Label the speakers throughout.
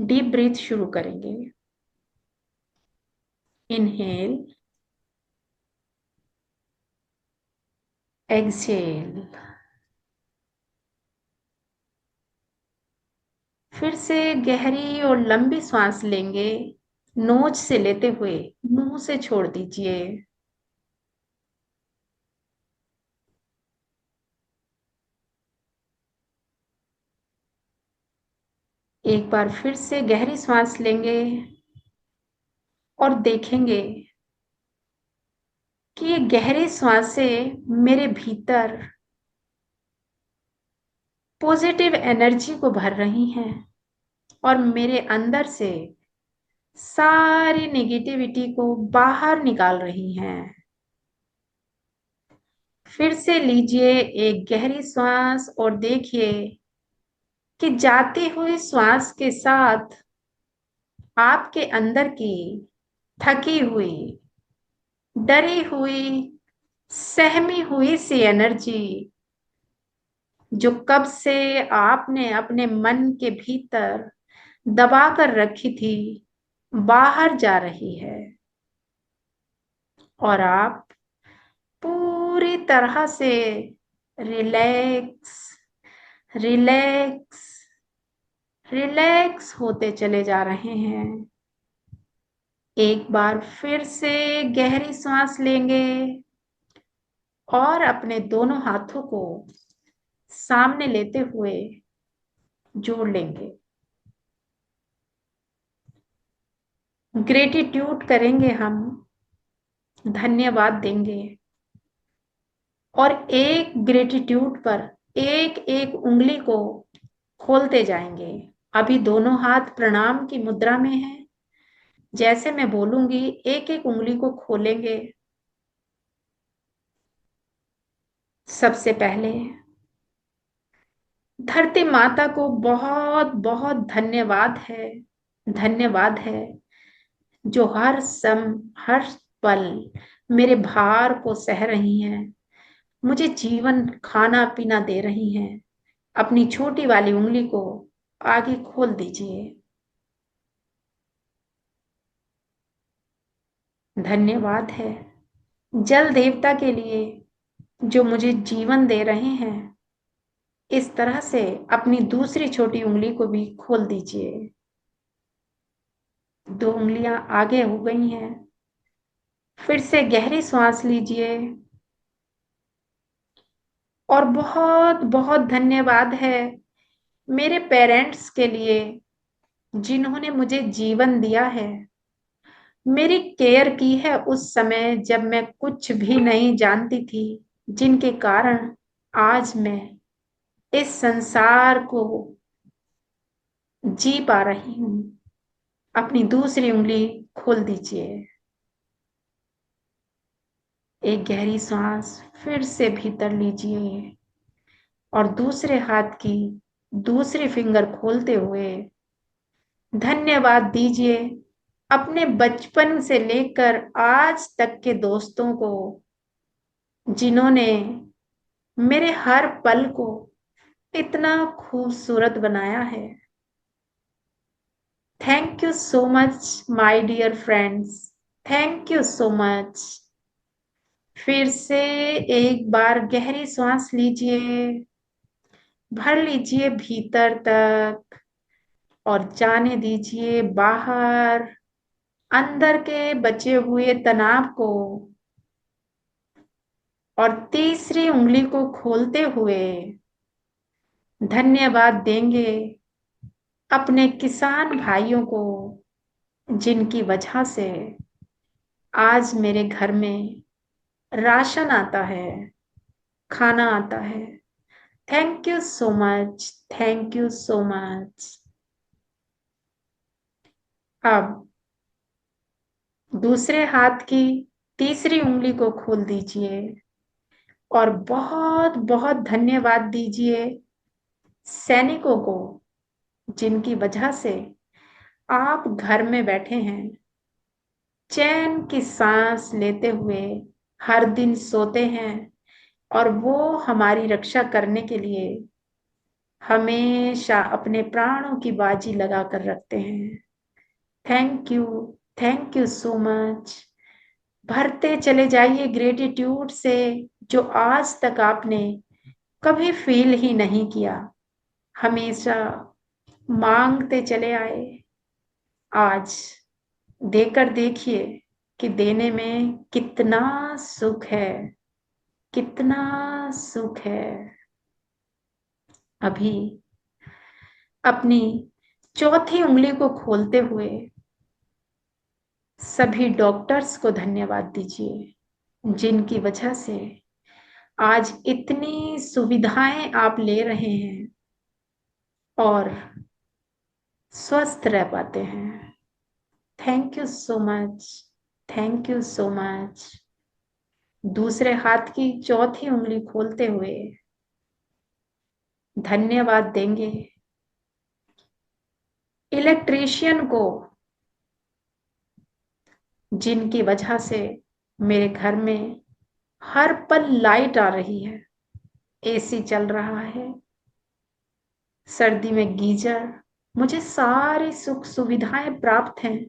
Speaker 1: Deep breath शुरू करेंगे। Inhale, exhale. फिर से गहरी और लंबी सांस लेंगे, नोच से लेते हुए मुंह से छोड़ दीजिए। एक बार फिर से गहरी सांस लेंगे और देखेंगे कि ये गहरी सांसें मेरे भीतर पॉजिटिव एनर्जी को भर रही हैं और मेरे अंदर से सारी नेगेटिविटी को बाहर निकाल रही हैं। फिर से लीजिए एक गहरी सांस और देखिए कि जाती हुई श्वास के साथ आपके अंदर की थकी हुई, डरी हुई, सहमी हुई सी एनर्जी, जो कब से आपने अपने मन के भीतर दबा कर रखी थी, बाहर जा रही है। और आप पूरी तरह से रिलैक्स, रिलैक्स, रिलैक्स होते चले जा रहे हैं। एक बार फिर से गहरी सांस लेंगे और अपने दोनों हाथों को सामने लेते हुए जोड़ लेंगे। ग्रेटिट्यूड करेंगे हम, धन्यवाद देंगे और एक ग्रेटिट्यूड पर एक एक उंगली को खोलते जाएंगे। अभी दोनों हाथ प्रणाम की मुद्रा में हैं। जैसे मैं बोलूंगी एक एक उंगली को खोलेंगे। सबसे पहले धरती माता को बहुत बहुत धन्यवाद है, धन्यवाद है, जो हर पल मेरे भार को सह रही हैं, मुझे जीवन खाना पीना दे रही हैं। अपनी छोटी वाली उंगली को आगे खोल दीजिए। धन्यवाद है जल देवता के लिए, जो मुझे जीवन दे रहे हैं। इस तरह से अपनी दूसरी छोटी उंगली को भी खोल दीजिए। दो उंगलियां आगे हो गई हैं। फिर से गहरी सांस लीजिए और बहुत बहुत धन्यवाद है मेरे पेरेंट्स के लिए, जिन्होंने मुझे जीवन दिया है, मेरी केयर की है उस समय जब मैं कुछ भी नहीं जानती थी, जिनके कारण आज मैं इस संसार को जी पा रही हूँ। अपनी दूसरी उंगली खोल दीजिए। एक गहरी सांस फिर से भीतर लीजिए और दूसरे हाथ की दूसरी फिंगर खोलते हुए धन्यवाद दीजिए अपने बचपन से लेकर आज तक के दोस्तों को, जिन्होंने मेरे हर पल को इतना खूबसूरत बनाया है। Thank you so much my dear friends, thank you so much. फिर से एक बार गहरी सांस लीजिए, भर लीजिए भीतर तक और जाने दीजिए बाहर अंदर के बचे हुए तनाव को। और तीसरी उंगली को खोलते हुए धन्यवाद देंगे अपने किसान भाइयों को, जिनकी वजह से आज मेरे घर में राशन आता है, खाना आता है। Thank you so much, thank you so much. अब दूसरे हाथ की तीसरी उंगली को खोल दीजिए और बहुत बहुत धन्यवाद दीजिए सैनिकों को, जिनकी वजह से आप घर में बैठे हैं, चैन की सांस लेते हुए हर दिन सोते हैं और वो हमारी रक्षा करने के लिए हमेशा अपने प्राणों की बाजी लगा कर रखते हैं। Thank you so much. भरते चले जाइए ग्रेटिट्यूड से, जो आज तक आपने कभी फील ही नहीं किया। हमेशा मांगते चले आए, आज देकर देखिए कि देने में कितना सुख है, कितना सुख है। अभी अपनी चौथी उंगली को खोलते हुए सभी डॉक्टर्स को धन्यवाद दीजिए, जिनकी वजह से आज इतनी सुविधाएं आप ले रहे हैं और स्वस्थ रह पाते हैं। Thank you so much, thank you so much. दूसरे हाथ की चौथी उंगली खोलते हुए धन्यवाद देंगे इलेक्ट्रीशियन को, जिनकी वजह से मेरे घर में हर पल लाइट आ रही है, एसी चल रहा है, सर्दी में गीजर, मुझे सारी सुख सुविधाएं प्राप्त हैं।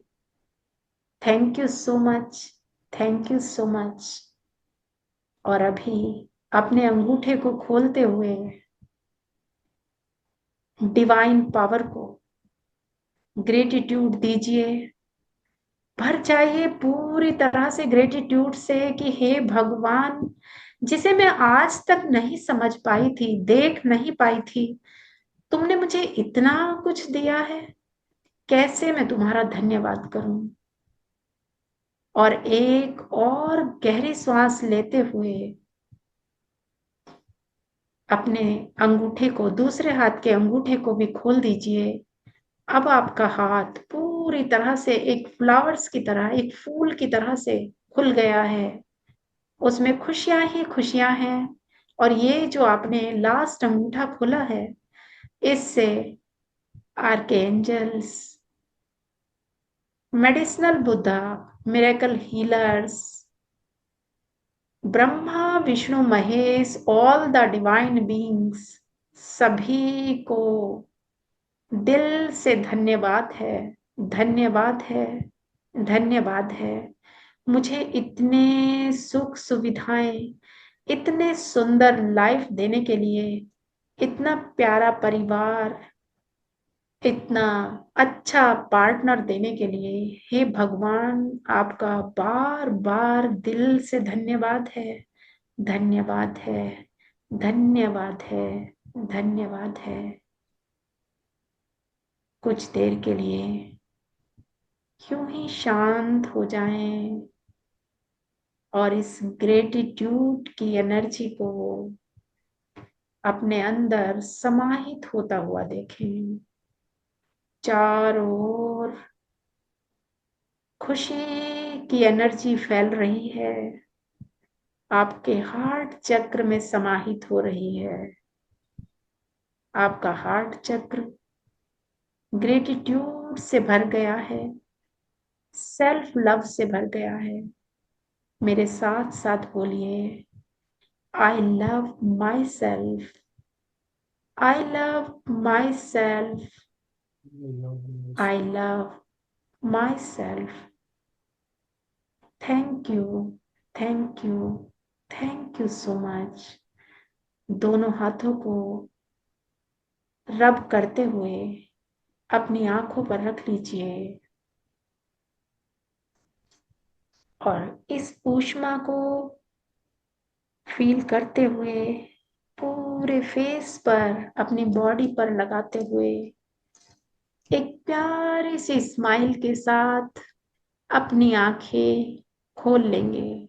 Speaker 1: Thank you so much, thank you so much. और अभी अपने अंगूठे को खोलते हुए डिवाइन पावर को ग्रेटिट्यूड दीजिए, भर जाइए पूरी तरह से ग्रेटिट्यूड से कि हे भगवान, जिसे मैं आज तक नहीं समझ पाई थी, देख नहीं पाई थी, तुमने मुझे इतना कुछ दिया है, कैसे मैं तुम्हारा धन्यवाद करूं। और एक और गहरी सांस लेते हुए अपने अंगूठे को, दूसरे हाथ के अंगूठे को भी खोल दीजिए। अब आपका हाथ पूरी तरह से एक फ्लावर्स की तरह, एक फूल की तरह से खुल गया है, उसमें खुशियां ही खुशियां हैं। और ये जो आपने लास्ट अंगूठा खोला है, इससे archangels, medicinal Buddha, miracle healers, Brahma Vishnu Mahesh, all the divine beings, सभी को दिल से धन्यवाद है, धन्यवाद है, धन्यवाद है। मुझे इतने सुख सुविधाएं, इतने सुंदर लाइफ देने के लिए, इतना प्यारा परिवार, इतना अच्छा पार्टनर देने के लिए, हे भगवान, आपका बार बार दिल से धन्यवाद है, धन्यवाद है, धन्यवाद है, धन्यवाद है। कुछ देर के लिए यूं ही शांत हो जाएं और इस ग्रेटिट्यूड की एनर्जी को अपने अंदर समाहित होता हुआ देखें। चारों ओर खुशी की एनर्जी फैल रही है, आपके हार्ट चक्र में समाहित हो रही है। आपका हार्ट चक्र ग्रेटिट्यूड से भर गया है, सेल्फ लव से भर गया है। मेरे साथ साथ बोलिए, I love my self, I love my self, I love my self. Thank you, thank you, thank you so much. दोनों हाथों को रब करते हुए अपनी आंखों पर रख लीजिए और इस ऊष्मा को फील करते हुए पूरे फेस पर, अपनी बॉडी पर लगाते हुए एक प्यारी सी स्माइल के साथ अपनी आंखें खोल लेंगे।